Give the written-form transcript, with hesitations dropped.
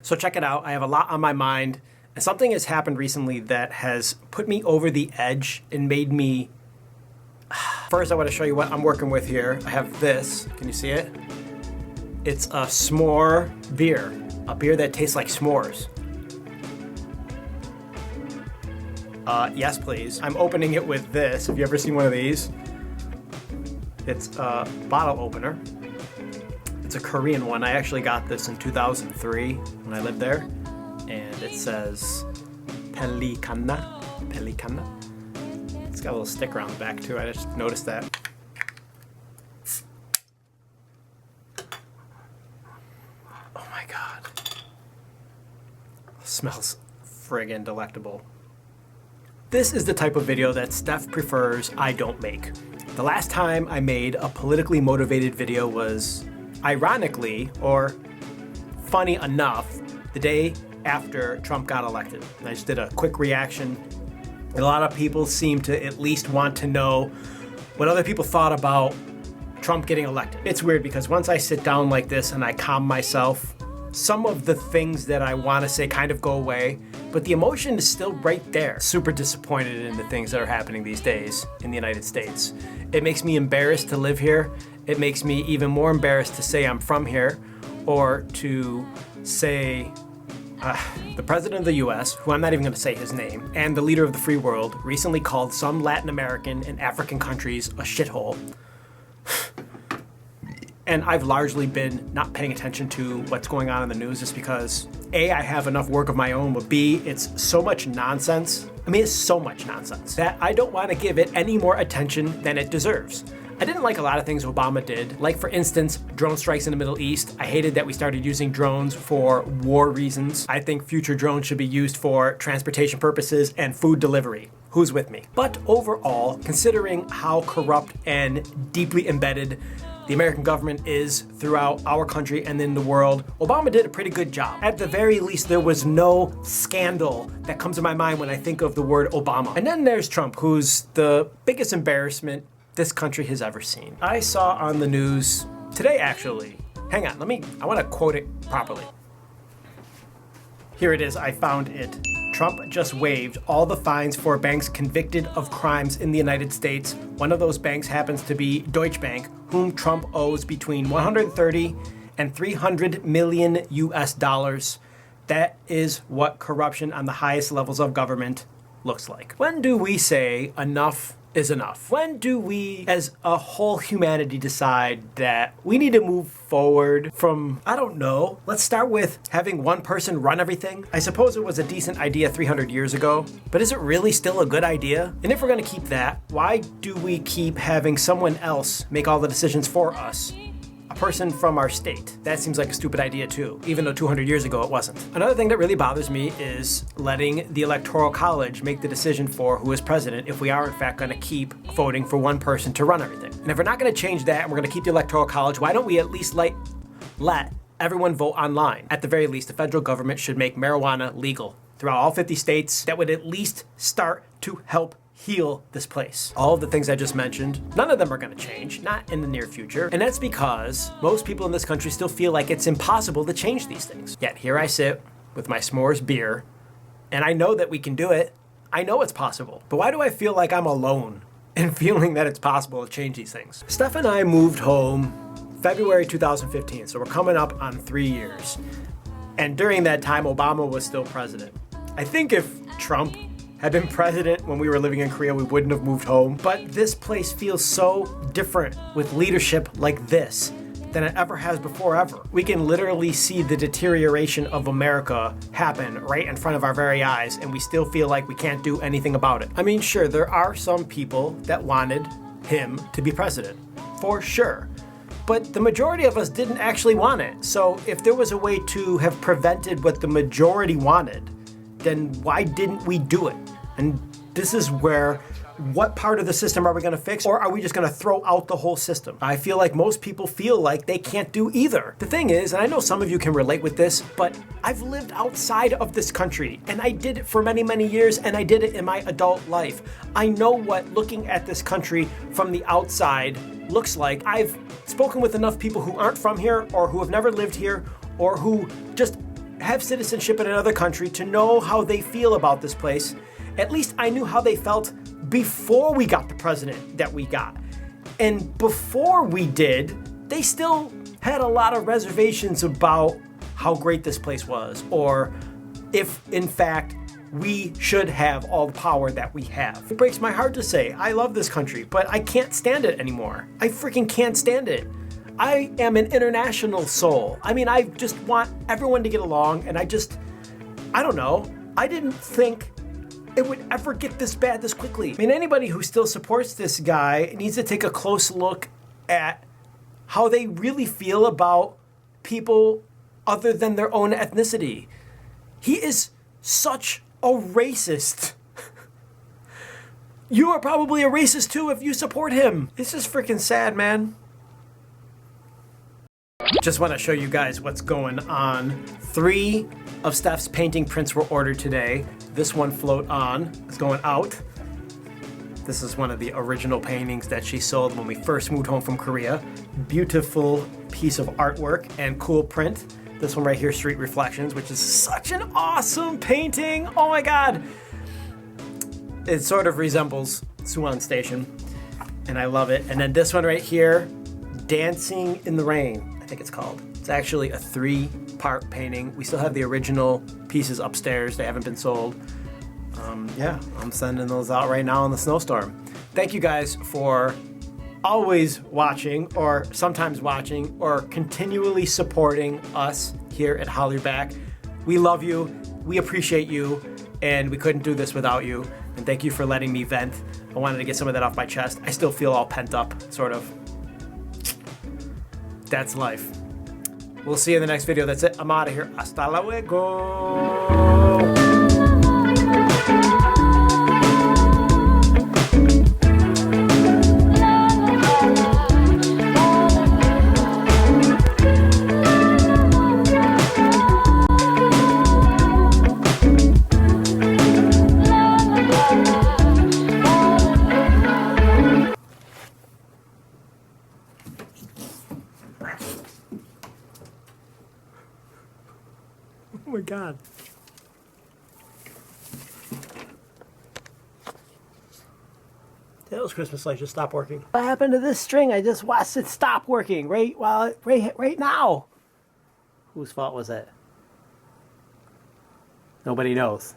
So check it out. I have a lot on my mind, and something has happened recently that has put me over the edge and made me... First, I want to show you what I'm working with here. I have this. Can you see it? It's a s'more beer. A beer that tastes like s'mores. Yes, please. I'm opening it with this. Have you ever seen one of these? It's a bottle opener. It's a Korean one. I actually got this in 2003 when I lived there. And it says Pelikana. Pelikana. It's got a little sticker on the back too. I just noticed that. Oh my God. Smells friggin' delectable. This is the type of video that Steph prefers I don't make. The last time I made a politically motivated video was, ironically, or funny enough, the day after Trump got elected. I just did a quick reaction. A lot of people seem to at least want to know what other people thought about Trump getting elected. It's weird because once I sit down like this and I calm myself, some of the things that I want to say kind of go away, but the emotion is still right there. Super disappointed in the things that are happening these days in the United States. It makes me embarrassed to live here. It makes me even more embarrassed to say I'm from here, or to say the president of the US, who I'm not even going to say his name, and the leader of the free world recently called some Latin American and African countries a shithole. And I've largely been not paying attention to what's going on in the news just because A, I have enough work of my own, but B, it's so much nonsense. I mean, it's so much nonsense that I don't want to give it any more attention than it deserves. I didn't like a lot of things Obama did, like for instance, drone strikes in the Middle East. I hated that we started using drones for war reasons. I think future drones should be used for transportation purposes and food delivery. Who's with me? But overall, considering how corrupt and deeply embedded the American government is throughout our country and in the world, Obama did a pretty good job. At the very least, there was no scandal that comes to my mind when I think of the word Obama. And then there's Trump, who's the biggest embarrassment this country has ever seen. I saw on the news today, actually. Hang on, I want to quote it properly. Here it is, I found it. Trump just waived all the fines for banks convicted of crimes in the United States. One of those banks happens to be Deutsche Bank, whom Trump owes between 130 and 300 million US dollars. That is what corruption on the highest levels of government looks like. When do we say enough is enough? When do we, as a whole humanity, decide that we need to move forward from, I don't know, let's start with having one person run everything? I suppose it was a decent idea 300 years ago, but is it really still a good idea? And if we're gonna keep that, why do we keep having someone else make all the decisions for us? A person from our state. That seems like a stupid idea too, even though 200 years ago it wasn't. Another thing that really bothers me is letting the Electoral College make the decision for who is president if we are in fact going to keep voting for one person to run everything. And if we're not going to change that and we're going to keep the Electoral College, why don't we at least let everyone vote online? At the very least, the federal government should make marijuana legal throughout all 50 states. That would at least start to help heal this place. All of the things I just mentioned, none of them are going to change, not in the near future. And that's because most people in this country still feel like it's impossible to change these things. Yet here I sit with my s'mores beer, and I know that we can do it. I know it's possible. But why do I feel like I'm alone in feeling that it's possible to change these things? Steph and I moved home February 2015, so we're coming up on 3 years. And during that time, Obama was still president. I think if Trump had been president when we were living in Korea, we wouldn't have moved home. But this place feels so different with leadership like this than it ever has before ever. We can literally see the deterioration of America happen right in front of our very eyes, and we still feel like we can't do anything about it. I mean, sure, there are some people that wanted him to be president, for sure. But the majority of us didn't actually want it. So if there was a way to have prevented what the majority wanted, then why didn't we do it? And this is where, what part of the system are we gonna fix, or are we just gonna throw out the whole system? I feel like most people feel like they can't do either. The thing is, and I know some of you can relate with this, but I've lived outside of this country, and I did it for many, many years, and I did it in my adult life. I know what looking at this country from the outside looks like. I've spoken with enough people who aren't from here, or who have never lived here, or who just have citizenship in another country to know how they feel about this place. At least I knew how they felt before we got the president that we got. And before we did, they still had a lot of reservations about how great this place was, or if, in fact, we should have all the power that we have. It breaks my heart to say, I love this country, but I can't stand it anymore. I freaking can't stand it. I am an international soul. I mean, I just want everyone to get along, and I don't know. I didn't think it would ever get this bad this quickly. I mean, anybody who still supports this guy needs to take a close look at how they really feel about people other than their own ethnicity. He is such a racist. You are probably a racist too if you support him. It's just freaking sad, man. Just want to show you guys what's going on. 3 of Steph's painting prints were ordered today. This one, Float On, is going out. This is one of the original paintings that she sold when we first moved home from Korea. Beautiful piece of artwork and cool print. This one right here, Street Reflections, which is such an awesome painting. Oh my God. It sort of resembles Suwon Station, and I love it. And then this one right here, Dancing in the Rain, I think it's called. It's actually a 3-part painting. We still have the original pieces upstairs. They haven't been sold. Yeah, I'm sending those out right now in the snowstorm. Thank you guys for always watching, or sometimes watching, or continually supporting us here at HallyuBack. We love you, we appreciate you, and we couldn't do this without you. And thank you for letting me vent. I wanted to get some of that off my chest. I still feel all pent up, sort of. That's life. We'll see you in the next video. That's it. I'm out of here. Hasta luego. Oh my God. Those Christmas lights just stopped working. What happened to this string? I just watched it stop working right now. Whose fault was it? Nobody knows.